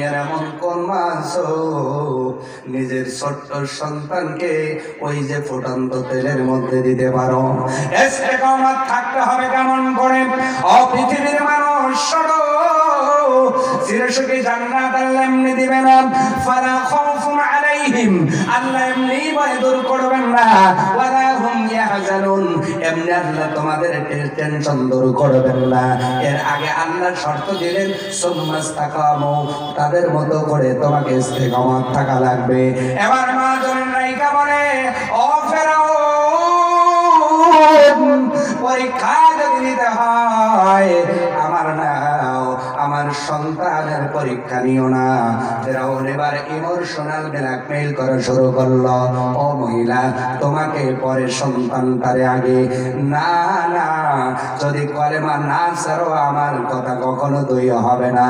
দুনিয়ার এমন কোন মা আছো নিজের ছোট্ট সন্তানকে ওই যে ফুটন্ত তেলের মধ্যে দিতে পারো? ইস্তেকামত থাকতে হবে কেমন করে? ও পৃথিবীর মানুষ শোনো, চিরসুখী জান্নাত আল্লাহ এমনি দিবে না। ফালা খাউফুন আলাইহিম, আল্লাহ এমনি ভয় দূর করবেন না। ওয়ালা হুম ইয়াহজানুন, এমনি আল্লাহ তোমাদের টেনশন দূর করবেন না। এর আগে আল্লাহ শর্ত দিলেন সুম্মাস্তাকামু, তাদের মতো করে তোমাকে ইস্তেকামত থাকা লাগবে। এবার মা জনের নায়িকা বলে, ও ফেরাউন, পরীক্ষা যদি নিতে হয় আমার নাও, আমার সন্তানের পরীক্ষা নিও না। ফেরাউন এবার ইমোশনাল ব্ল্যাকমেইল করা শুরু করলো। ও মহিলা, তোমাকে পরে সন্তানটারে আগে। না না, যদি কলেমা না ছাড়ো আমার কথা কখনো দুই হবে না।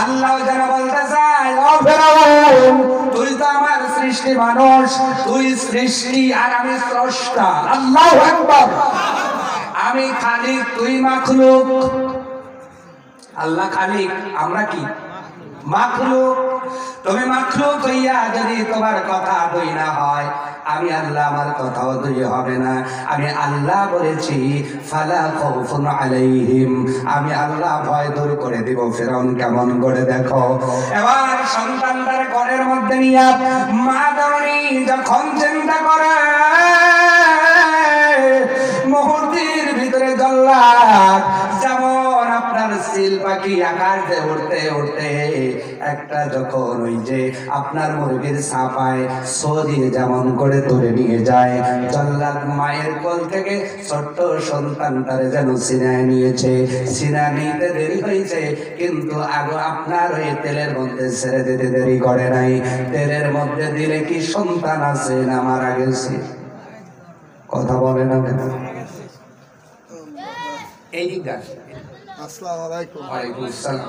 আল্লাহ যেন বলতে চায়, ও ফেরাউন, তুই তো আমার সৃষ্টি মানুষ, তুই সৃষ্টি আর আমি স্রষ্টা। আল্লাহু আকবার। আমি খালিক, তুই মাখলুক। আল্লাহ খালিক, আমরা কি মাখলুক। তুমি মাখলুক হইয়া যদি তোমার কথা দুই না হয়, আমি আল্লাহ আমার কথাও দুই হবে না। আমি আল্লাহ বলেছি ফালা খাউফুন আলাইহিম, আমি আল্লাহ ভয় দূর করে দিব। ফেরাউন কেমন করে দেখো। এবার সন্তানটার ঘরের মধ্যে নিয়ে মা ধরনী যখন চিন্তা করে মুহূর্তের ভিতরে জল্লাদ যেমন আপনার সিল পাখি আকাশে উঠতে উঠতে একটা যখন ওই যে আপনার মুরগির ছাপায় সো দিয়ে যেমন করে তুলে নিয়ে যায়, জল্লাদ মায়ের কোল থেকে ছোট্ট সন্তানটারে যেন সিনায় নিয়েছে। সিনায় নিতে দেরি হয়েছে, কিন্তু আগে আপনার ওই তেলের মধ্যে ছেড়ে দিতে দেরি করে নাই। তেলের মধ্যে দিলে কি সন্তান আছে না মারা গেছে? কথা বলে না কেন? এই গাছ। আসসালামু আলাইকুম। ওয়ালাইকুম আসসালাম।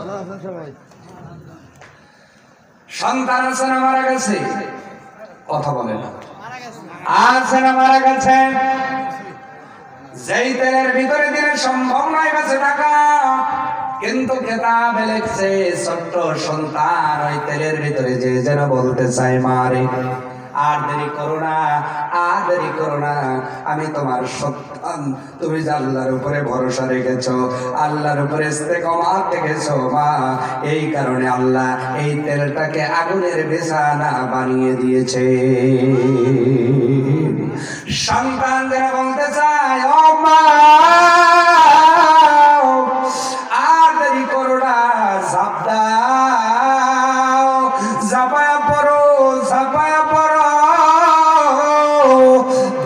সন্তান আছে না মারা গেছে? কথা বলে না। আছে না মারা গেছে? যেই তেলের ভিতরে দিলে সম্ভব নয় বেঁচে থাকা, কিন্তু কেতাবে লেখছে ছোট্ট সন্তান ওই তেলের ভিতরে যে যেন বলতে চায় মারে, আর দেরি করো না, আর দেরি করো না, আমি তোমার সন্তান। তুমি যে আল্লাহর উপরে ভরসা রেখেছো, আল্লাহর উপরে ইস্তেকামত রেখেছো মা, এই কারণে আল্লাহ এই তেলটাকে আগুনের বিছানা বানিয়ে দিয়েছে। সন্তান যারা বলতে চায়, ও মা আর দেরি করো না, ঝাঁপ দাও, ঝাঁপায়া পড়ো, ঝাঁপায়া পড়ো।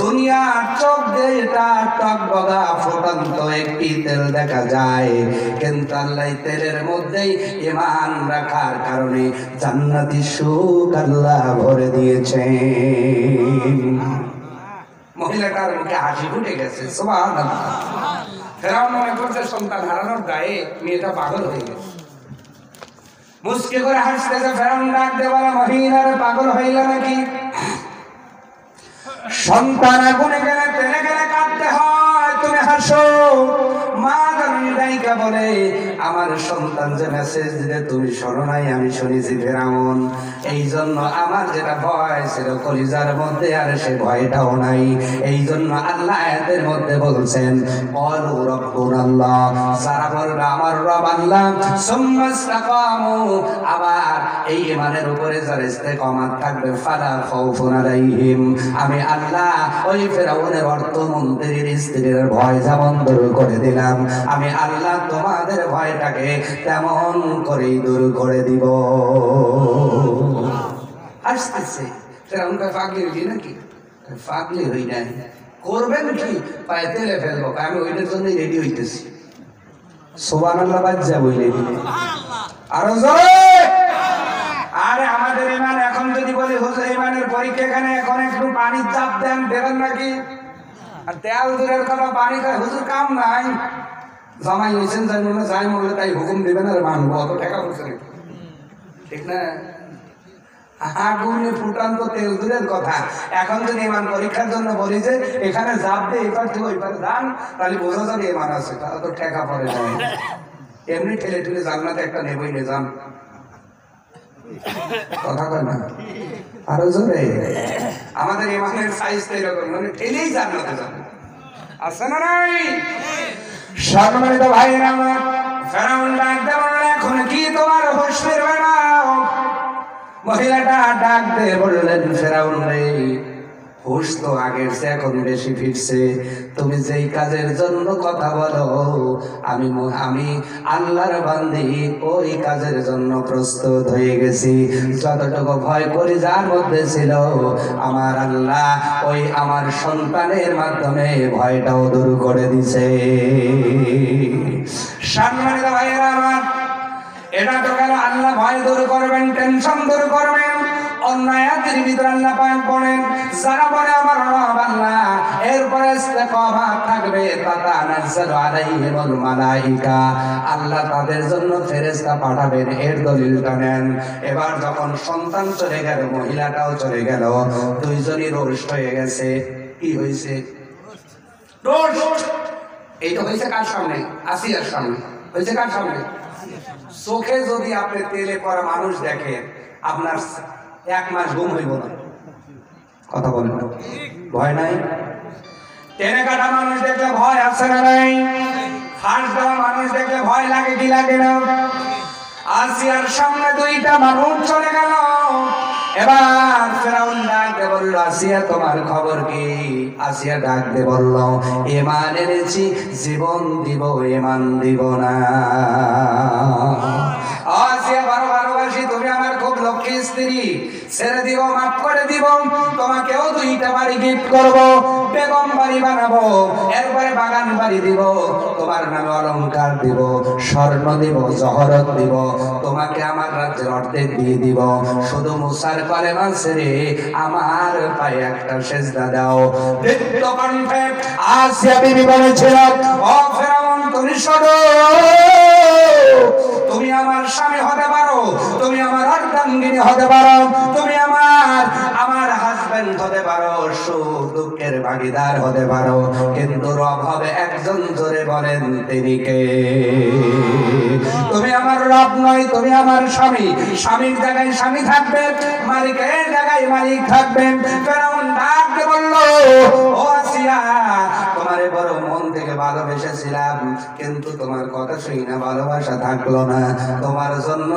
দুনিয়ার চোখ দিয়ে এটা টকবগা ফুটন্ত একটি তেল দেখা যায়, কিন্তু আল্লাহ তেলের মধ্যেই ঈমান রাখার কারণে জান্নাতি সুখ আল্লাহ ভরে দিয়েছে। মহিলাটার মুখে হাসি ফুটে গেছে। সুবহানাল্লাহ। ফেরাউন মনে করছে সন্তান হারানোর গায়ে মেয়েটা পাগল হয়ে গেছে। মুস্কি করে হাসতেছে। ফেরাউন ডাক দিয়ে বলে, মহিলার পাগল হইল নাকি? সন্তান আগুনে গেলে তেলে গেলে কাঁদতে হয়, তুমি হাসো। মা দাইকা বলে, আমার সন্তান যে মেসেজ দিলে তুমি শোনো নাই, আমি শুনেছি ফেরাউন। এই জন্য আমার যেটা ভয় ছিল কলিজার মধ্যে, আর সে ভয়টাও নাই। এই জন্য আল্লাহ আয়াতের মধ্যে বলছেন, ক্বালু রাব্বুনাল্লাহ, যারা বলবে আমার রব আল্লাহ, সুম্মা ইসতাকামু, আবার এই ঈমানের উপরে যারা ইস্তেকামত থাকবে, ফালা খাউফুন আলাইহিম, আমি আল্লাহ ওই ফেরাউনের অর্থমন্ত্রীর স্ত্রীর ভয় যেমন দূর করে দিলাম, আমি আল্লাহ তোমাদের ভয়টাকে তেমন করেই দূর করে দিব। আসতেছে ফেরাউন কয়, পাগলি হইলি নাকি? পাগলি হই নাই। করবেন কি? পায়ে তেলে ফেলবো। আমি ওইটার জন্যই রেডি হইতেছি। সুবহানাল্লাহ। বাজ্জা বইলে দিলে আরো জোরে। আরে আমাদের ঈমান এখন যদি বলি হুজুর ঈমানের পরীক্ষা এখানে, এখন একটু পানির চাপ দেন, দেবেন নাকি? আর তেল দূরের কথা, পানি খায় হুজুর কাম নাই। জামাই হয়েছেন যাই মনে যাই মরলে তাই হুকুম দিবেন আর মানবো, অত টাকা পয়সা নেই, ঠিক না? আগুনে ফুটান্ত তেল দূরের কথা, এখন যদি ঈমান পরীক্ষার জন্য বলি যে এখানে জাপ দিয়ে এবার থেকে ওইবার যান, তাহলে বোঝা যাবে ঈমান আছে, তাহলে তো টাকা পড়ে যায়। এমনি ঠেলে ঠেলে জান্নাতে একটা নেবই নিজাম। কথা কয় না আরো জোরে। আমাদের ইমানের সাইজ তো এরকম, মানে ঠেলেই জান্নাতে যাবে। আছে না নাই? সম্মানিত ভাইরা আমার, ফেরাউন ডাক দিয়ে বলল, এখন কি তোমার হুঁশ ফিরবে না? মহিলাটা ডাক দিয়ে বললেন, ফেরাউন রে, হুঁশ তো আগের চেয়ে এখন বেশি ফিরছে। তুমি যেই কাজের জন্য কথা বলো, আমি আল্লাহর বান্দি ওই কাজের জন্য প্রস্তুত হয়ে গেছি। যতটুকু ভয় করি যার মধ্যে ছিল, আমার আল্লাহ ওই আমার সন্তানের মাধ্যমে ভয়টাও দূর করে দিছে। সম্মানিত ভাইয়েরা আমার, এটা তো গেল আল্লাহ ভয় দূর করবেন, টেনশন দূর করবেন। অন্যায়ের ভিতরে আল্লাহ পাক বলেন, যারা বলে আমার রব আল্লাহ, এরপরে ইস্তেকামা থাকবে, তাতানাজ্জালু আলাইহিমুল মালাইকা, আল্লাহ তাদের জন্য ফেরেশতা পাঠাবেন। এর দলিলটা নেন। এবার যখন সন্তান চলে গেল, মহিলাটাও চলে গেল, দুইজনই রোস্ট হয়ে গেছে। কি হয়েছে? রোস্ট। এইটা হয়েছে কার সামনে? আসিয়ার সামনে। হয়েছে কার সামনে? চোখে যদি আপনি তেলে পড়া মানুষ দেখেন, আপনার 1 মাস ঘুম হইব না। কথা বলেন না? ভয় নাই? টেনে কাটা মানুষ দেখলে ভয় আছে না নাই? ফাঁস দেওয়া মানুষ দেখলে ভয় লাগে কি লাগে না? আসিয়ার সামনে দুইটা মানুষ চলে গেল। এবার ফেরাউন ডাক দিয়ে বলল, আসিয়া তোমার খবর কি? আসিয়া ডাক দিয়ে বলল, ঈমান এনেছি, জীবন দিব, ঈমান দিব না। আসিয়া বড় ভালোবাসি, তুমি আমার খুব লক্ষ্মী স্ত্রী, ছেড়ে দিব, মাফ করে দিব, তোমাকেও 2টা বাড়ি গিফট করব, বেগম বাড়ি বানাবো, এরপরে বাগান বাড়ি দিব, তোমার নামে অলংকার দিব, স্বর্ণ দিব, জহরত দিব, তোমাকে আমার রাজ্যের অর্ধেক দিয়ে দিব, শুধু মুসার কলেমা ছেড়ে আমার পায়ে একটা সেজদা দাও। বৃদ্ধ কণ্ঠে আসিয়া বিবি বলেছিল, ও ফেরাউন, তুমি শোনো, তুমি আমার স্বামী হতে পারো, তুমি আমার অর্ধাঙ্গিনী হতে পারো, তুমি আমার হাজবেন্ড হতে পারো, সুখ দুঃখের ভাগিদার হতে পারো, কিন্তু রব হবে একজন। জোরে বলেন তিনি কে? তুমি আমার রব নয়, তুমি আমার স্বামী। স্বামীর জায়গায় স্বামী থাকবে, মালিকের জায়গায় মালিক থাকবে। ফেরাউন ডাক দিয়ে বলল, ও আসিয়া, তোমারে বড় মন থেকে ভালোবেসেছিলাম, কিন্তু তোমার কথা শুই না ভালোবাসা থাকলো না। তোমার জন্য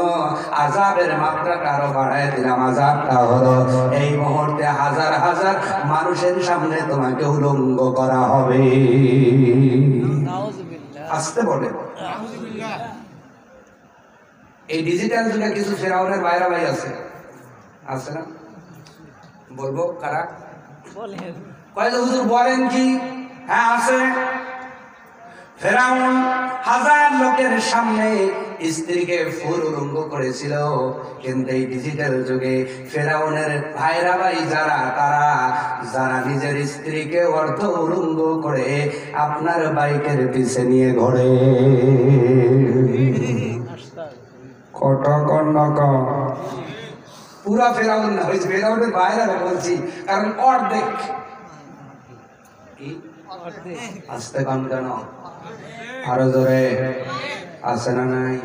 আযাবের মাত্রাটা আরো বাড়ায় দিলাম। আযাবটা হলো, এই মুহূর্তে হাজার হাজার মানুষের সামনে তোমাকে উলঙ্গ করা হবে। আসতে বলে এই ডিজিটাল যুগে কিছু ফেরাউনের বাইরা ভাই আছে, আছে না? বলবো কারা? কয়েক হুজুর বলেন কি? হ্যাঁ আছে। ফেরাউন হাজার লোকের সামনে স্ত্রীকে ফুল উলঙ্গ করেছিল, কিন্তু এই ডিজিটাল যুগে ফেরাউনের ভাইরা ভাই যারা নিজের স্ত্রীকে অর্ধ উলঙ্গ করে আপনার বাইকের পিছে নিয়ে ঘোরে। পুরা ফেরাউন না, হয়েছে ফেরাউনের ভাইরা বলছি, কারণ অর্ধেক। আসতে কান কেন? আরো জোরে। আছে না নাই?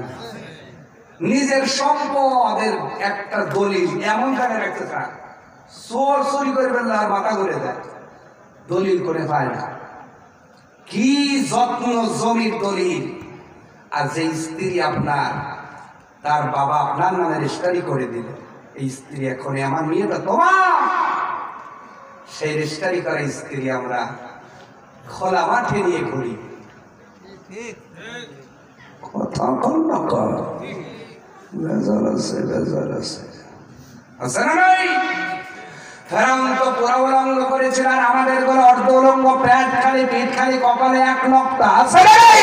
নিজের সম্পদের একটা দলিল এমন জায়গায় রাখতে চায়, চোর চুরি করে ফেললে আর মাথা ঘুরে যায়, দলিল করে পায় না। কি যত্ন, জমির দলিল। আর যে স্ত্রী আপনার, তার বাবা আপনার নামে রেজিস্ট্রি করে দিল, এই স্ত্রী এখন আমার মেয়েটা তোমার, সেই রেজিস্ট্রি করা স্ত্রী আমরা খোলা মাঠে নিয়ে ঘুরি। কথা কর না কর, বেজার আছে, বেজার আছে, আছে না নাই? ফেরাউন তো পুরা উলঙ্গ করেছিল, আর আমাদের গুলো অর্ধ উলঙ্গ, পেট খালি, পিঠ খালি, কপালে 1 নক্তা, আছে না নাই?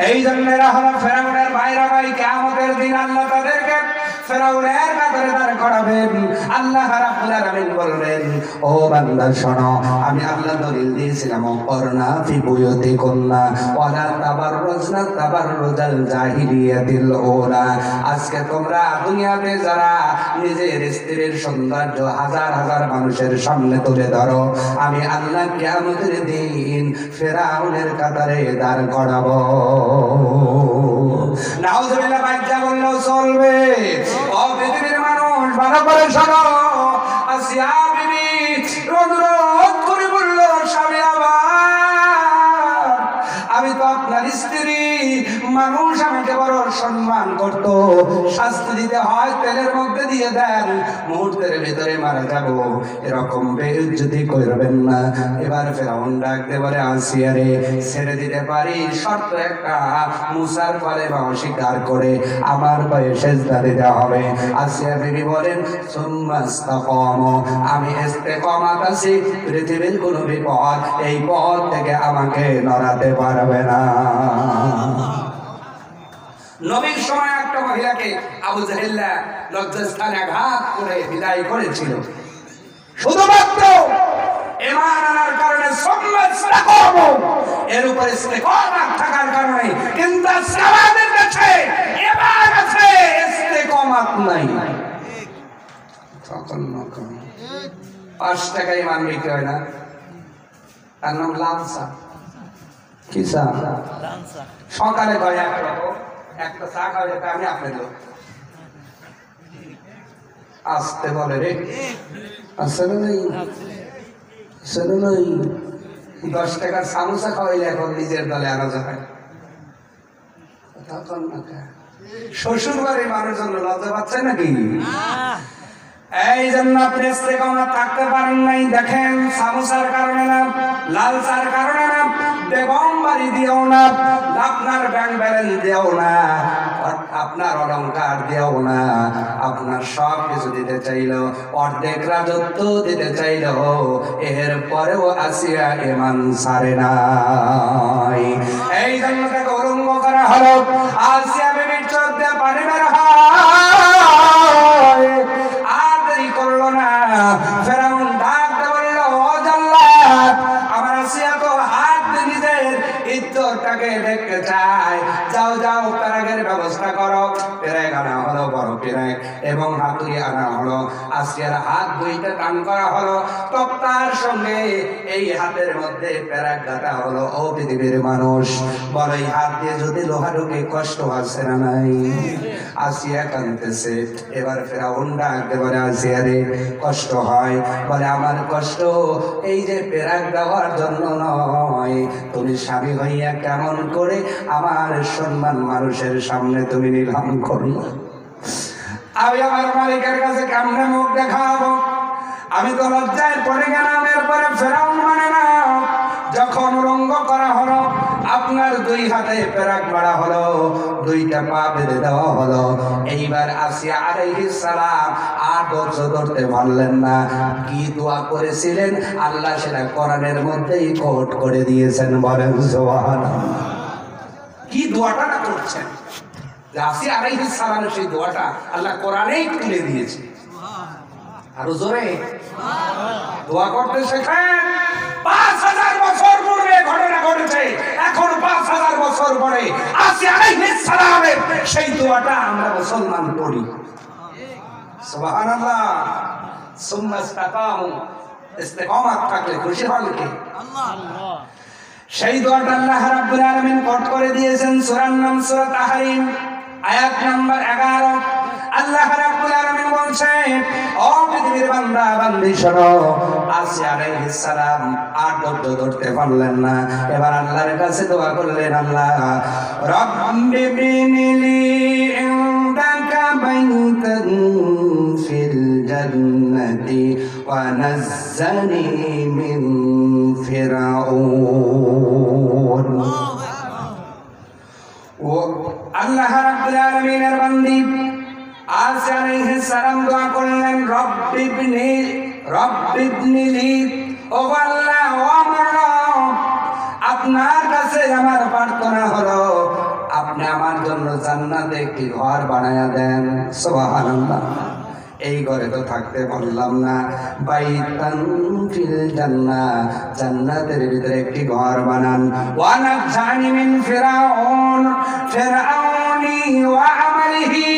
এই জন্য এরা হলো ফেরাউনের ভাইরা ভাই। কিয়ামতের দিন আল্লাহ তাদেরকে ফেরাউনের কাতারে দাঁড় করাবেন। আল্লাহ রাব্বুল আলামিন বলবেন, ও বান্দা শোনো, আমি আল্লাহ দলিল দিয়েছিলাম, করনা ফি বুয়ুতিকুন্না ওয়ালা তাবাররুজনা তাবাররুজাল জাহিলিয়াতিল উলা। আজকে তোমরা দুনিয়াতে যারা নিজের স্ত্রীর সৌন্দর্য হাজার হাজার মানুষের সামনে তুলে ধরো, আমি আল্লাহ কিয়ামতের দিন ফেরাউনের কাতারে দাঁড় করাবো। নাউজুবিল্লাহ বাচ্চা বললেও চলবে। ও পৃথিবীর মানুষ ভালো করে শোনো, আসিয়া বিবি রোদ করে বলল, স্বামী আমার, আমি তো আপনার স্ত্রী, মানুষ আমাকে বড় সম্মান করত, শাস্তি দিতে হয় তেলের মধ্যে দিয়ে দেন, মুহূর্তের ভিতরে মারা যাব, এরকম বেইজ্জতি করবেন না। এবার ফেরাউন ডাকতে বলে, আসিয়া রে, ছেড়ে দিতে পারি, শর্ত একটা, মুসার ফলে অস্বীকার করে আমার পায়ে সেজদা দিতে হবে। আসিয়া বিবি বলেন, সুম্মাস্তাকামু, আমি ইস্তেকামাত আছি, পৃথিবীর কোন বিপদ এই পথ থেকে আমাকে নড়াতে পারবে না। নবীর সময় একটা মহিলাকে আবু জাহেল লজ্জাস্থানে আঘাত করে বিদায় করেছিল, শুধুমাত্র ঈমান আনার কারণে, সুম্মাস্তাকামু, এর উপরে ইস্তেকামাত থাকার কারণে। কিন্তু আমাদের কাছে ঈমান আছে, ইস্তেকামাত নাই। তখন 5 টাকা ঈমান বিক্রি হয় না, তার নাম লালসা। কি চা? সকালে কয় একটা চা খাওয়া, আমি আপনি দেব, আসতে বলে রে, আসলে নেই, আসলে নেই। 10 টাকার সামোসা খাওয়াইলে এখন নিজের দলে আনা যায়। শ্বশুর বাড়ির মানুষজন লজ্জা পাচ্ছে নাকি? এই জন্য আপনি ইস্তেকামাত থাকতে পারেন নাই। দেখেন, সামোসার কারণে না, লালসার কারণে না, বেগম বাড়ি দিও না, আপনার ব্যাংক ব্যালেন্স দিও না, আপনার অলংকার দিও না, আপনার সব কিছু দিতে চাইল, অর্ধেক রাজত্ব দিতে চাইল, এর পরেও আসিয়া ঈমান ছাড়ে নাই। এই জন্য তাকে উলঙ্গ করা হলো। আসিয়া বিবির চোখ দিয়ে পানি বের হয়, আর দেরি করলো না। ফেরাউন ডাকতে বলল, ও জাল্লাদ, আমার আসিয়া তো হাত দিয়ে নিজের ইজ্জতটাকে দেখতে চায়, যাও যাও, পেরেকের ব্যবস্থা করো। পেরেক আনা হলো, বড় পেরেক, এবং হাতুড়ি আনা হলো। আসিয়ার হাত দুইটা টান করা হলো, তক্তার সঙ্গে এই হাতের মধ্যে পেরেক গাঁথা হলো। ও পৃথিবীর মানুষ, বলো, এই হাত দিয়ে যদি লোহা ঢুকে কষ্ট আছে না নাই? আসিয়া কাঁদতেছে। এবার ফেরাউন ডাকতে বলে, আসিয়া রে, কষ্ট হয়? বলে, আমার কষ্ট এই যে পেরেক দেওয়ার জন্য নয়, তুমি স্বামী হইয়া কেমন করে আমার সম্মান মানুষের সামনে তুমি নিলাম করলো? আমি আমার মালিকের কাছে কেমনে মুখ দেখাবো? আমি তো লজ্জায় পড়ে গেলাম। এরপরে ফেরাউন মানে না, যখন রঙ্গ করা হলো, আপনার 2 হাতে পেরেক মারা হলো, 2টা পা বেঁধে দেওয়া হলো। এইবার আসিয়া আলাইহিস সালাম আর ধরতে পারলেন না। কি দোয়া করেছিলেন আল্লাহ সেটা কোরআনের মধ্যেই কোট করে দিয়েছেন, বলেন সুবহানাল্লাহ। কি দোয়াটা না করছেন, আসিয়া আলাইহিস সালামের সেই দোয়াটা আল্লাহ কোরআনেই তুলে দিয়েছে। আরো জোরে দোয়া করতে শেখেন। 5000 বছর পূর্বে ঘটনা ঘটেছে, এখন 5000 বছর পরে আসিয়া আলাইহিস সালামের সেই দোয়াটা আমরা মুসলমান পড়ি। সুবহানাল্লাহ। সুম্মাস্তাকামু, ইস্তেকামাত থাকলে খুশি হন কে? আল্লাহ। সেই দোয়াটা আল্লাহ রাব্বুল আলামিন কোট করে দিয়েছেন, সূরার নাম সূরা তাহরিম, আয়াত নাম্বার 11। আল্লাহ রাব্বুল আলামিন বলছেন, ও পৃথিবীর বান্দা বান্দি শোনো, আসিয়া আলাইহিস সালাম আর ধরতে পারলেন না। এবার আল্লাহর কাছে দোয়া করলেন, আল্লাহ রাব্বি বিনিলি ইনদাকা বাইতান ফিল জান্নাতি ওয়া নাজ্জানি মিন ফিরাউন। ও আল্লাহ রাব্বুল আলামিনের বান্দি আসিয়া আলাইহিস সালাম দোয়া করলেন, রব্বিবনিলি, ও আল্লাহ, ও আমার রব, আপনার কাছে আমার প্রার্থনা হলো, আপনি আমার জন্য জান্নাতে একটি ঘর বানায়া দেন। সুবহানাল্লাহ। এই ঘরে তো থাকতে পারলাম না, বাইতান ফিল জান্নাহ, জান্নাতের ভিতরে একটি ঘর বানান। ওয়া নাজ্জানি মিন ফিরাউন, ফিরাউনি ওয়া আমালিহি,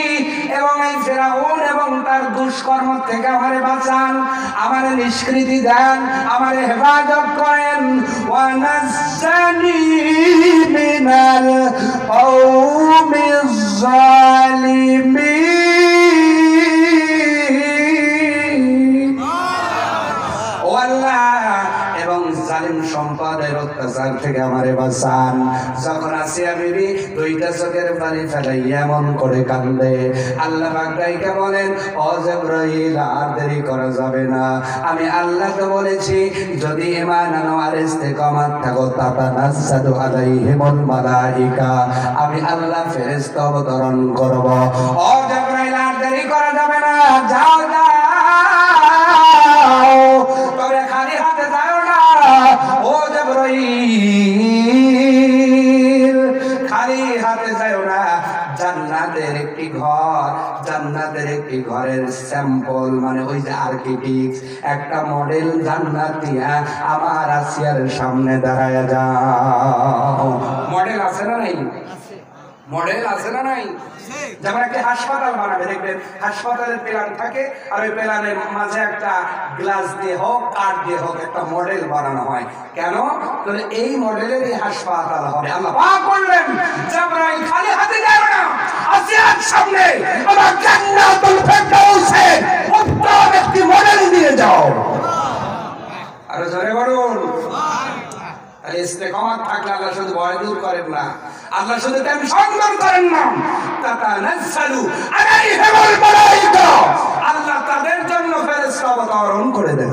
এবং এই ফিরআউন এবং তার দুষ্কর্ম থেকে আমারে বাঁচান, আমারে নিষ্কৃতি দেন, আমারে হেফাজত করেন। ওয়া নাজ্জানি মিনাল কওমিজ জালিমিন। ও আল্লাহ, এবং জালিম সম্প্রদায়ের অত্যাচার থেকে আমারে বাঁচান। যখন আসিয়া বিবি দুইটা চোখের পানি ফেলাইয়া এমন করে কান্দে, আল্লাহ পাক ডাইকা বলেন, ও জিবরাইল, আর দেরি করা যাবে না। আমি আল্লাহকে বলেছি, যদি ঈমান আনো আর ইস্তেকামাত থাকো, তাতানাজ্জালু আলাইহিমুল মালাইকা, আমি আল্লাহ ফেরেশতা অবতরণ করব। ও জিবরাইল, আর দেরি করা যাবে না, যাও যাও, তবে খালি হাতে যাও না। ও জিবরাইল, খালি হাতে যাও না। জান্নাতের একটি ঘর, জান্নাতের একটি ঘরের স্যাম্পল, মানে ওই যে আর্কিটেক্ট, একটা মডেল জান্নাত দিয়া আমার আসিয়ার সামনে দাঁড়ায় যাও। মডেল আছে না নাই? মডেল আছে না নাই? যেমন একটা হাসপাতাল বানাবে, দেখবেন হাসপাতালের প্ল্যান থাকে, আর ওই প্ল্যানের মাঝে একটা গ্লাস দিয়ে হোক, কাঠ দিয়ে হোক, একটা মডেল বানানো হয়। কেন? তাহলে এই মডেলের এই হাসপাতাল হবে। আল্লাহ পাক বললেন, জিবরাইল, খালি হাতে যাও না, আসিয়ার সামনে আমার জান্নাতুল ফেরদাউসে উত্তম একটি মডেল নিয়ে যাও। আর জোরে বলুন। তাহলে ইস্তেকামাত থাকলে আল্লাহ শুধু ভয় দূর করেন না, আল্লাহ শুধু টেনশন করেন না, তাতানাজ্জালু আলাইহিমুল মালাইকা, আল্লাহ তাদের জন্য ফেরেশতা অবতরণ করে দেন।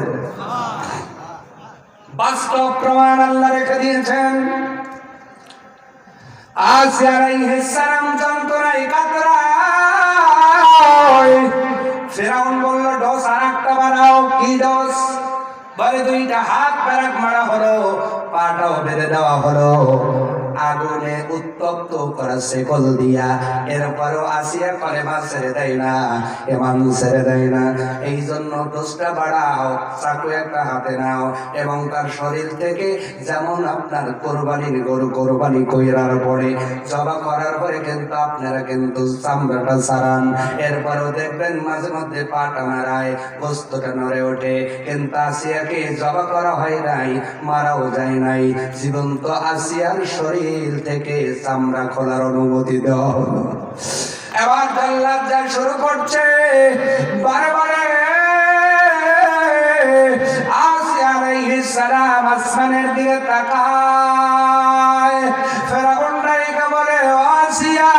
বাস্তব প্রমাণ আল্লাহ রেখে দিয়েছেন। আসিয়া আলাইহিস সালাম যন্ত্রণায় কাতরায়, ফিরআউন বলল, ডোজ আরেকটা বাড়াও। কি ডোজ? বলে, দুইটা হাত ব্যারাক মারা হলো, পাটাও বেঁধে দেওয়া হলো, আগুনে উত্তপ্ত করা শেকল দিয়া। এরপরও আসিয়া কলেমা ছেড়ে দেয় না, ইমান ছেড়ে দেয় না। এই জন্য ডোজটা বাড়াও, চাকু একটা হাতে নাও, এবং তার শরীর থেকে যেমন আপনার কোরবানির গরু কোরবানি কইরার পরে, জবা করার পরে কিন্তু আপনারা কিন্তু চামড়াটা ছাড়ান। এরপরেও দেখবেন মাঝে মধ্যে পাটা নাড়ায়, গোস্তটা নড়ে ওঠে, কিন্তু আসিয়াকে জবা করা হয় নাই, মারাও যায় নাই। জীবন্ত আসিয়ার শরীর থেকে চামড়া খোলার অনুমতি দেওয়া হলো। এবার জান্নাত যা শুরু করছে, বারবারে আসিয়া আলাইহিস সালাম আসমানের দিকে তাকায়। ফেরাউন ডাইকা বলে, আসিয়া,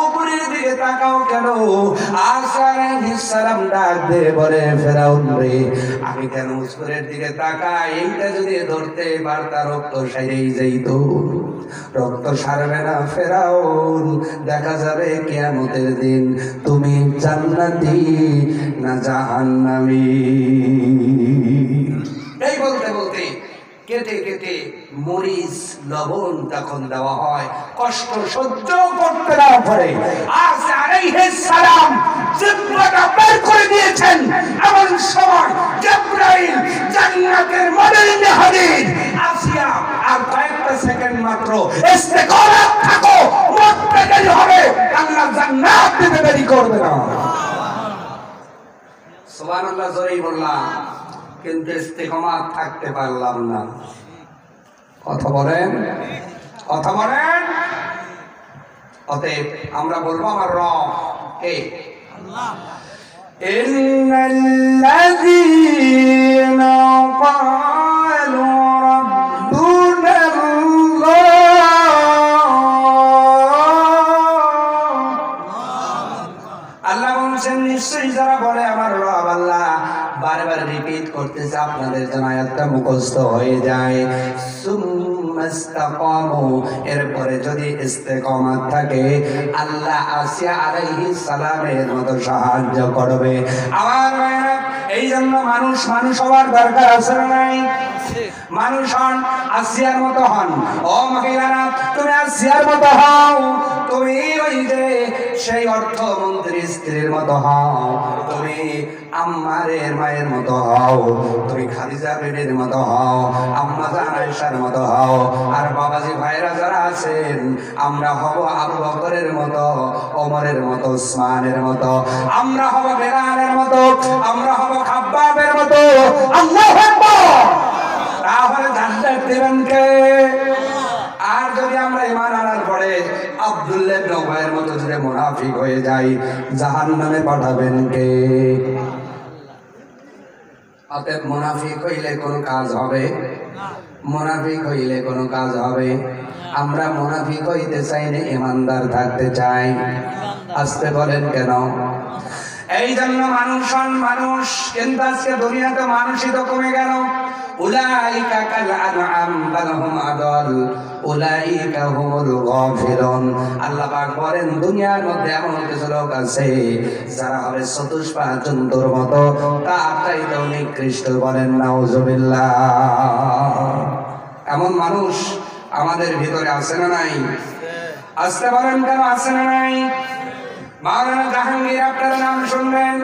উপরের দিকে তাকাও কেন? আসিয়া আলাইহিস সালাম ডাক দিয়ে বলে, ফেরাউন রে, আমি কেন উপরের দিকে তাকাই? এইটা যদি ধরতে পারতা রক্ত সাইরেই যাইত। রক্ত সারবে না ফেরাউন, দেখা যাবে কিয়ামতের দিন তুমি জান্নাতি না জাহান্নামী। এই বলতে বলতে কেটে কেটে মরিচ লবণ তখন দেওয়া হয়, কষ্ট সহ্য করতে না পারে আসিয়া আলাইহিস সালাম জিহ্বাটা বের করে দিয়েছেন। এমন সময় জিবরাইল জান্নাতের মডেল নিয়ে হাজির। আসিয়া, আর কয়েকটা সেকেন্ড মাত্র ইস্তেকামাত থাকো, মরতে দেরি হবে, আল্লাহ জান্নাত দিতে দেরি করবে না। সুবহানাল্লাহ, জোরেই বললাম, কিন্তু ইস্তেকামাত থাকতে পারলাম না। কথা বলেন, কথা বলেন। অতএব আমরা বলবো, আমার রব কে? আল্লাহ। ইন্নাল্লাযীনা ক্বালু রাব্বুনাল্লাহ, আল্লাহ বলছেন, নিশ্চয়ই যারা বলে আমার রব আল্লাহ, বারবার রিপিট করতেছে, আপনাদের জন্য আয়াতটা মুখস্থ হয়ে যায়। সুম্মাস্তাকামু, এরপরে যদি ইস্তেকামাত থাকে, আল্লাহ আসিয়া আলাইহিস সালামের মতো সাহায্য করবে। আমার ভাইরা, এই জন্য মানুষ হওয়ার দরকার আছে না নাই? মানুষ হন, আসিয়ার মতো হন। ও মহিলারা, তুমি আসিয়ার মতো হও, তুমি ওই যে সেই অর্থমন্ত্রীর স্ত্রীর মতো হও, তুমি আম্মারের মায়ের মতো হও, তুমি খাদিজা বিবির মতো হও, আম্মা জান আয়েশার মতো হও। আর বাবাজি ভাইরা যারা আছেন, আমরা হব আবু বকরের মতো, ওমরের মতো, উসমানের মতো, আমরা হব বেলালের মতো, আমরা হব খাব্বাবের মতো। আল্লাহু আকবার। তাহলে জান্নাত দিবেন কে? আর যদি আমরা ঈমান আনার পরে আব্দুল্লাহ ইবনে উবাইয়ের মতো যদি মুনাফিক হয়ে যাই, জাহান্নামে পাঠাবেন কে? অতএব মুনাফিক হইলে কোনো কাজ হবে না, মুনাফিক হইলে কোনো কাজ হবে। আমরা মুনাফিক হইতে চাই না, ঈমানদার থাকতে চাই। আসতে বলেন কেন? এই জন্য মানুষ হন মানুষ, কিন্তু আজকে দুনিয়াতে মানুষই তো কমে গেল। উলাইকা কাল আনআম বাল হুম আদাল উলাইকা হুমুল গাফিলুন। আল্লাহ পাক বলেন, দুনিয়ার মধ্যে এমন কিছু লোক আছে যারা হবে চতুষ্পা জন্তুর মতো, তার চাইতে নিকৃষ্ট। বলেন নাউজুবিল্লাহ। এমন মানুষ আমাদের ভিতরে আছে না নাই? আসতে বলেন কেন আছে না নাই? মাওলানা জাহাঙ্গীর আপনার নাম শুনবেন।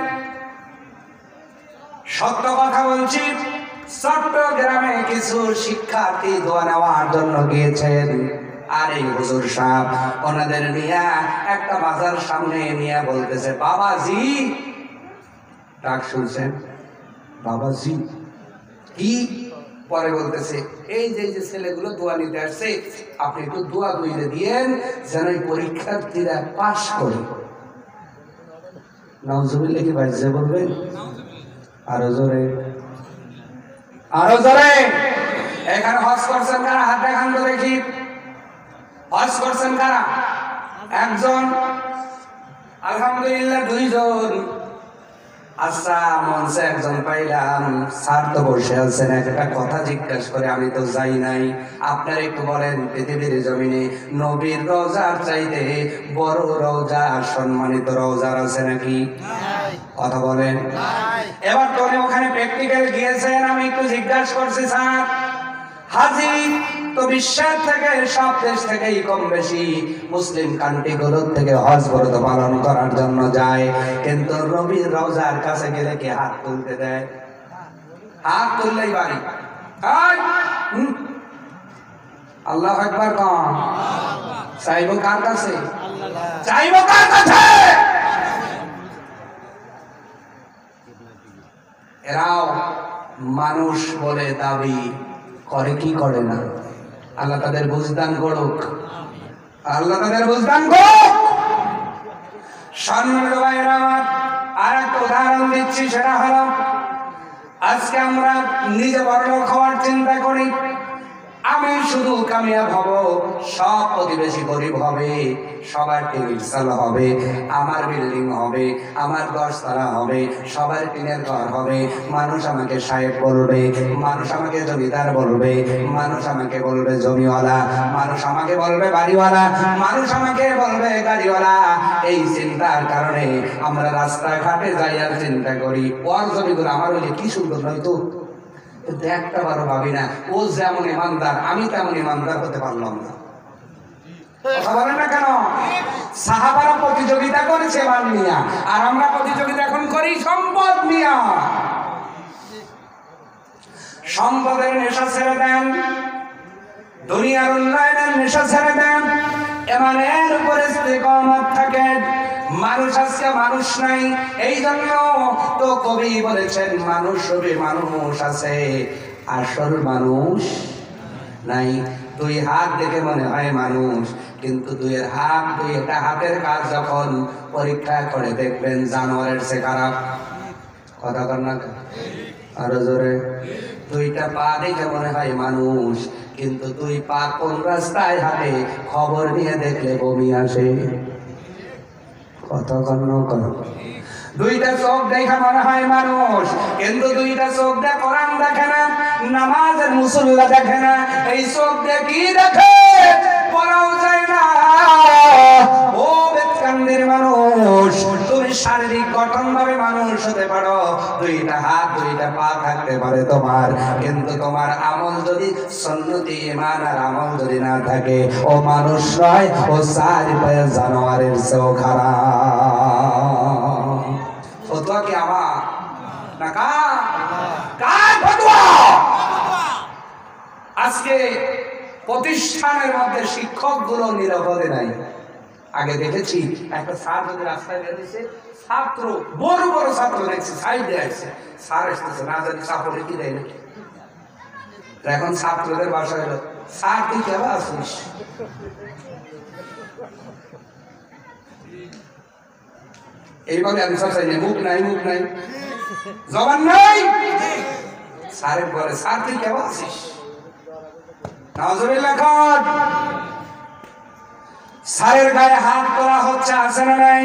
সত্য কথা বলছি, চট্টগ্রামে কিছু শিক্ষার্থী দোয়া নেওয়ার জন্য গিয়েছেন। আর এই হুজুর সাহেব ওনাদের নিয়ে একটা বাজার সামনে নিয়ে বলতেছে, বাবাজি। ডাক শুনছেন? বাবাজি কি? পরে বলতেছে, এই যে ছেলেগুলো দোয়া নিতে আসছে, আপনি একটু দোয়া কইরে দিয়েন যেন এই পরীক্ষার্থীরা পাস করে। নাউজুবিল্লাহ কি বাইজে বলবেন? আরো জোরে, আরো জোরে। এখানে হজ করছেন কারা? হাত দেখান তো দেখি। হজ করছেন কারা? একজন, আলহামদুলিল্লাহ দুইজন। আচ্ছা, মঞ্চে একজন পাইলাম, স্যার তো বসে আছেন, একটা কথা জিজ্ঞাসা করে আমি তো যাই নাই। আপনারা একটু বলেন, পৃথিবীর জমিনে নবীর রওজার চাইতে বড় রওজা, সম্মানিত রওজার আছে নাকি? কথা বলেন। এবার তো ওখানে প্র্যাকটিক্যাল গিয়েছেন, আমি একটু জিজ্ঞাসা করছি, স্যার হাজি তো বিশ্বের থেকে সব দেশ থেকেই কম বেশি মুসলিম কান্ট্রিগুলোর থেকে হজ ব্রত পালন করার জন্য যায়, কিন্তু নবীর রওজার কাছে গেলে কি হাত তুলতে দেয়? হাত তুললেই বাড়ি। আল্লাহু আকবার কোন? চাইবো কার কাছে? চাইবো কার কাছে? এরাও মানুষ বলে দাবি করে, কি করে না? আল্লাহ তাদের বুঝদান করুক, আল্লাহ তাদের বুঝদান করুক। সম্মানিত ভাইরা আমার, আর একটা উদাহরণ দিচ্ছি, সেটা হলো আজকে আমরা নিজে বড়লোক হওয়ার চিন্তা করি, আমি শুধু কামিয়াব হব, সব প্রতিবেশী গরিব হবে, সবার টেবিল চাল হবে, আমার বিল্ডিং হবে, আমার 10 তলা হবে, সবার টিনের ঘর হবে, মানুষ আমাকে সাহেব বলবে, মানুষ আমাকে জমিদার বলবে, মানুষ আমাকে বলবে জমিওয়ালা, মানুষ আমাকে বলবে বাড়িওয়ালা, মানুষ আমাকে বলবে গাড়িওয়ালা। এই চিন্তার কারণে আমরা রাস্তাঘাটে যাই আর চিন্তা করি, ওর জমিগুলো আমার হইলে কি সুন্দর নয়তো। একটা বারো ভাবি না, ও যেমন ইমানদার আমি তেমন ইমানদার হতে পারলাম না। কথা বলেন না কেন? সাহাবারা প্রতিযোগিতা করেছে মান নিয়া, আর আমরা প্রতিযোগিতা এখন করি সম্পদ নিয়া। সম্পদের নেশা ছেড়ে দেন, দুনিয়ার উন্নয়নের নেশা ছেড়ে দেন, ইমানের উপরে ইস্তিকামত থাকেন। মানুষ আজকে মানুষ নাই, এই জন্য তো কবি বলেছেন, মানুষ হবে মানুষ আছে, আসল মানুষ নাই। দুই হাত দেখে মনে হয় মানুষ, কিন্তু দুইয়ের হাত, দুইটা হাতের কাজ যখন পরীক্ষা করে দেখবেন জানোয়ারের চেয়ে খারাপ। কথা কর না? আরো জোরে। দুইটা পা দেখে মনে হয় মানুষ, কিন্তু দুই পা কোন রাস্তায় হাঁটে খবর নিয়ে দেখলে বমি আসে। কথা কর না? দুইটা চোখ দেখে মনে হয় মানুষ, কিন্তু দুইটা চোখ দিয়ে কোরআন দেখে না, নামাজের মুসল্লা দেখে না। এই চোখ দিয়ে কি দেখে পড়াও যায় না। ও বেতকান্দির মানুষ, তুমি তুমি শারীরিক গঠন ভাবে মানুষ হতে পারো, দুইটা হাত দুইটা পা থাকতে পারে তোমার, কিন্তু তোমার আমল যদি সুন্নতি ঈমান আর আমল যদি না থাকে, ও মানুষ নয়, ও চারি পায়ের জানোয়ারের চেয়েও খারাপ। ফতোয়া কি আমার না কার ফতোয়া? আজকে প্রতিষ্ঠানের মধ্যে শিক্ষকগুলো নিরাপদে নাই। আগে দেখেছি একটা স্যার যদি রাস্তায় বেরিয়েছে, ছাত্র বড় বড় ছাত্র দেখছে সাইডে আসছে, স্যার আসতেছে না জানি সাপোর্টে কি দেয় নাকি। এখন ছাত্রদের বাসায় এলো, স্যার তুই কেমন আছিস? এইভাবে অ্যান্সার চাই না, মুখ নাই জবান নাই। স্যারের পরে স্যার তুই কেমন আছিস? নাউজুবিল্লাহ খান। স্যারের গায়ে হাত তোলা হচ্ছে, আছে না নাই?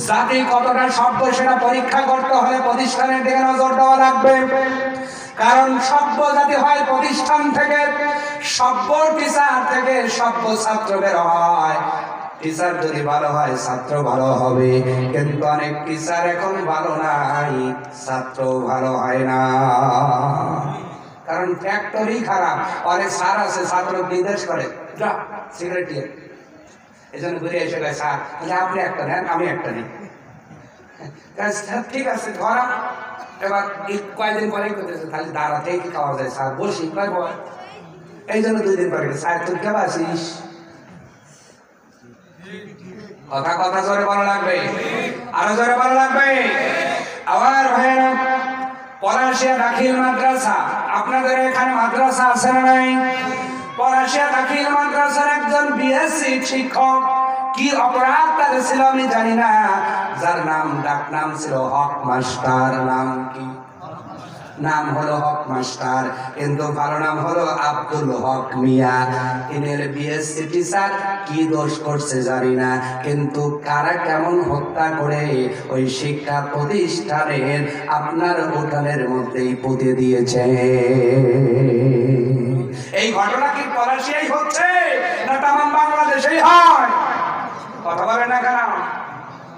জাতি কতটা সভ্য সেটা পরীক্ষা করতে হলে প্রতিষ্ঠানের দিকে নজর দেওয়া লাগবে। কারণ সভ্য জাতি হয় প্রতিষ্ঠান থেকে, সভ্য টিচার থেকে সভ্য ছাত্র বের হয়। টিচার যদি ভালো হয় ছাত্র ভালো হবে, কিন্তু অনেক টিচার এখন ভালো নাই, ছাত্র ভালো হয় না। কারণ ফ্যাক্টরি খারাপ। অনেক স্যার আছে ছাত্র বিদেশ করে, যা সিগারেট দিয়ে, এই জন্য ঘুরে এসে গেছে স্যার আপনি একটা নেন আমি একটা নিই, ঠিক আছে ধরা। এবার কয়েকদিন পরে করতেছে তাহলে দাঁড়াতেই খাওয়া যায়, স্যার বসি কয় বল। এই জন্য 2 দিন পরে স্যার তুই কেমন আছিস? কথা জোরে ভালো লাগবে, আরো জোরে ভালো লাগবে। আমার ভাইয়েরা, পলাশিয়া দাখিল মাদ্রাসা, আপনাদের এখানে মাদ্রাসা আছে না নাই? পলাশিয়া দাখিল মাদ্রাসার একজন বিএসসি শিক্ষক, কি অপরাধ তার ছিল আমি জানি না, যার ডাক নাম ছিল হক মাস্টার। নাম কি? নাম হলো হক মাস্টার, কিন্তু ভালো নাম হলো আব্দুল হক মিয়া। ইনি বিএসসি টিচার, কি দোষ করছে জানি না, কিন্তু কারা কেমন হত্যা করে ওই শিক্ষা প্রতিষ্ঠানের আপনার উঠানের মধ্যেই পুঁতে দিয়েছে। এই ঘটনা কি পলাশিয়াই হচ্ছে না তামাম বাংলাদেশেই হয়? কথা বলে না কেন?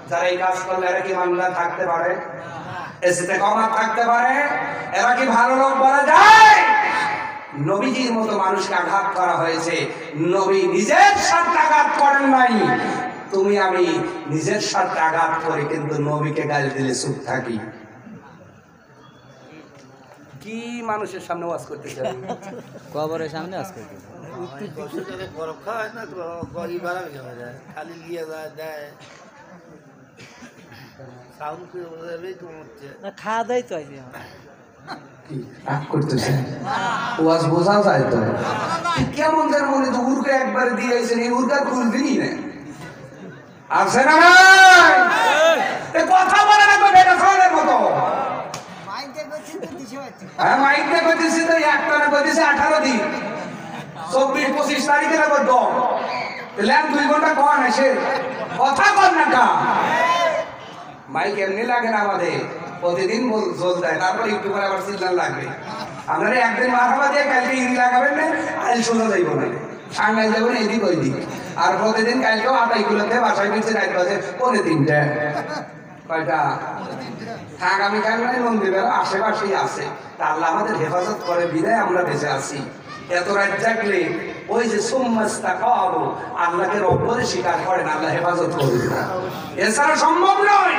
যারা এই কাজ করলে এরা কি মামলা থাকতে পারে? এসিতে কমা থাকতে পারে? এরা কি ভালো লোক বলা যায়? নবীজির মতো মানুষকে আঘাত করা হয়েছে, নবী নিজের স্বার্থে আঘাত করেন নাই। তুমি আমি নিজের স্বার্থে আঘাত করি, কিন্তু নবীকে গালি দিলে চুপ থাকি। কি মানুষের সামনে ওয়াজ করতে চাই? কবরের সামনে ওয়াজ করতে খালি নিয়ে দেয় খাওয়া দাই তো ওয়াজ বোঝা যায় তো কেমন তার মনে তো উর্কে একবার দিয়েছেন, এই উর্কা খুলবি না, আছে না কথা বলে না বেটার মতো। হ্যাঁ মাইক দিয়ে করতেছি তো, একটা না করতেছি 18 দিন, 24-25 তারিখে না করতো 2 ঘন্টা কন এসে কথা কর না কা। মাইক এমনি লাগে না আমাদের, প্রতিদিন জল দেয়, তারপর একটু করে আবার সিগন্যাল লাগবে। আপনারা একদিন মাথাবা দিয়ে কালকে ইরি লাগাবেন না, আইল সোজা যাইব না, সাংঘাই যাবো না এদিক ওই দিক। আর প্রতিদিন কালকেও আটাইগুলোতে বাসায় ফিরছে রাত বাজে 3:45 কয়টা আগামীকাল মানে মন্দিরের আশেপাশেই আছে। তা আল্লাহ আমাদের হেফাজত করে বিদায় আমরা বেঁচে আছি। এত রাত জাগলে ওই যে সুম্মাস্তা খাওয়াবো, আল্লাহকে রব্বরে স্বীকার করেন, আল্লাহ হেফাজত করবে না, এছাড়া সম্ভব নয়।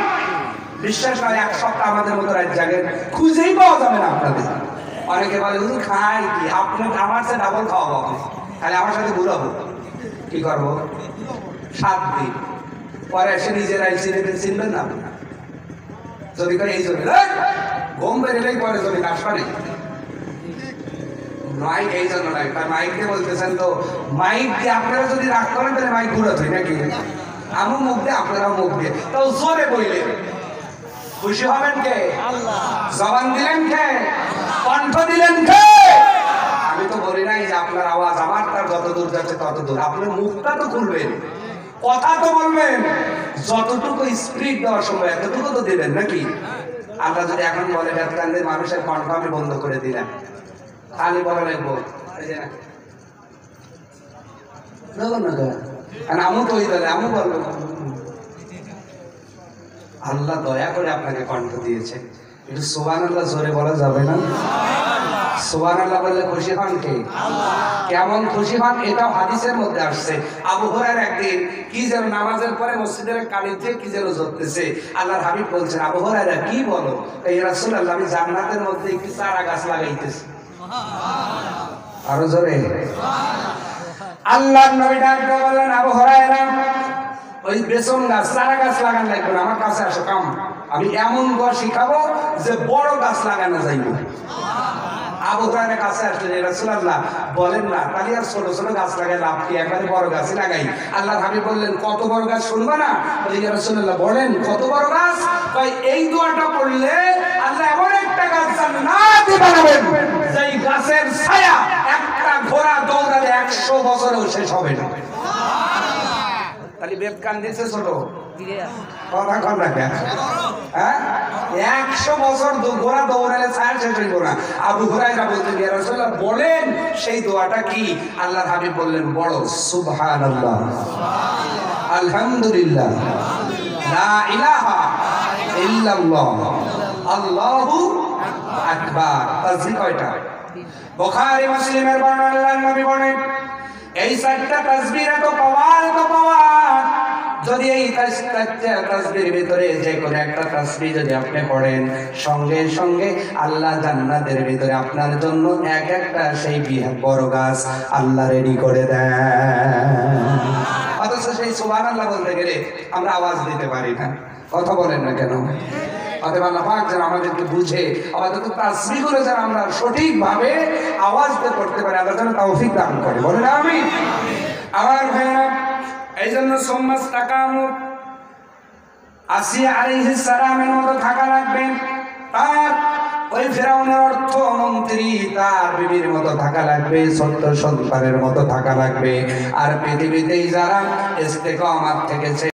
বিশ্বাস হয় 1 সপ্তাহ আমাদের মতো রাত জাগেন, খুঁজেই পাওয়া যাবে না আপনাদের। অনেকে বলে হুজুর খাই কি, আপনার আমার সাথে ডাবল খাওয়াবো, আপনি খালি আমার সাথে ঘুরাবো, কি করবো 7 দিন পরে এসে নিজেরাই চিনবেন না। যদি করে এই জন্য ঘুম বেরেলেই পরে যদি কাশবা নেই, মাইক এই জন্য নাই, মাইক দিয়ে বলতেছেন তো, মাইক দিয়ে আপনারা যদি রাগ করেন তাহলে মাইক ঘুরাতে হয় নাকি? আমি মুখ দিয়ে আপনারাও মুখ দিয়ে, তো জোরে বইলে খুশি হবেন কে? জবান দিলেন কে? কণ্ঠ দিলেন কে? আমি তো বলি নাই যে আপনার আওয়াজ আমার তার যত দূর যাচ্ছে তত দূর, আপনার মুখটা তো খুলবেন, কথা তো বলবেন, যতটুকু স্পিড দেওয়ার সময় এতটুকু তো দেবেন নাকি? আমরা যদি এখন বলে বেতকান্দের মানুষের কণ্ঠ আমি বন্ধ করে দিলাম, তাহলে বলা লাগবো আমু তো ওই দলে আমু বলবো আল্লাহ দয়া করে আপনাকে কণ্ঠ দিয়েছে। কিন্তু সুবহানাল্লাহ জোরে বলা যাবে না? সুবহানাল্লাহ বললে খুশি হন কে? কেমন খুশি হন? এটাও হাদিসের মধ্যে আসছে। আবু হুরায়রা একদিন কি যেন নামাজের পরে মসজিদের কালিতে কি যেন জ্বলতেছে, আল্লাহর হাবিব বলছেন, আবু হুরায়রা কি বলো? এই রাসূলুল্লাহ, আমি জান্নাতের মধ্যে একটি চারা গাছ লাগাইতেছি। আরো জোরে আল্লাহর নবী ডাক দিয়ে বললেন, আবু হুরায়রা, ওই বেসন গাছ চারা গাছ লাগান লাগবে না, আমার কাছে আসো, কাম আমি এমন দোয়া শিখাবো যে বড় গাছ লাগানো যাইবে। আবু হুরায়রা কাছে আসলেন, রাসূলুল্লাহ বলেন না, তাহলে আর ছোট ছোট গাছ লাগাই লাভ কি, একবারে বড় গাছ লাগাই। আল্লাহর হাবিব বললেন, কত বড় গাছ শুনবা না? বলে রাসূলুল্লাহ বলেন কত বড় গাছ? কই এই দোয়াটা পড়লে আল্লাহ এমন একটা গাছ জান্নাতে বানাবেন যেই গাছের ছায়া একটা ঘোড়া দৌড়ালে 100 বছরেও শেষ হবে না। তাহলে বেদ কান দিচ্ছে ছোট কথা কম রাখে, হ্যাঁ 100 বছর ঘোড়া দৌড়ালে ছায়া শেষ হইব না। আবু হুরায়রা বলতে গিয়ে রাসূলুল্লাহ বলেন সেই দোয়াটা কি? আল্লাহর হাবিব বললেন, বড় সুবহানাল্লাহ, আলহামদুলিল্লাহ, লা ইলাহা ইল্লাল্লাহ, আল্লাহু আকবার। তাসবিহ কয়টা? বুখারী মুসলিমের বর্ণনা আল্লাহর নবী বলেন, এই 4টা তাসবিহ এত পাওয়ার, এত পাওয়ার, যদি এই তাসবিহের ভিতরে যে কোনো একটা তাসবিহ যদি আপনি পড়েন, সঙ্গে সঙ্গে আল্লাহ জান্নাতের ভিতরে আপনার জন্য এক একটা সেই বড় গাছ আল্লাহ রেডি করে দেন। অথচ সেই সুবহানাল্লাহ বলতে গেলে আমরা আওয়াজ দিতে পারি না। কথা বলেন না কেন? অতএব আল্লাহ পাক যেন আমাদেরকে বুঝে আমাদের তাসবিহগুলো যেন আমরা সঠিকভাবে আওয়াজ দিয়ে পড়তে পারি, আল্লাহ যেন তৌফিক দান করে। বলেন আমিন। আমার ভাইরা, এই জন্য সুম্মা ইসতাকামু, আসিয়া আলাইহিস সালামের মতো থাকা লাগবে, তার ওই ফেরাউনের অর্থমন্ত্রী তার বিবির মতো থাকা লাগবে, ছোট্ট সন্তানের মতো থাকা লাগবে। আর পৃথিবীতেই যারা ইস্তেকামাত থেকে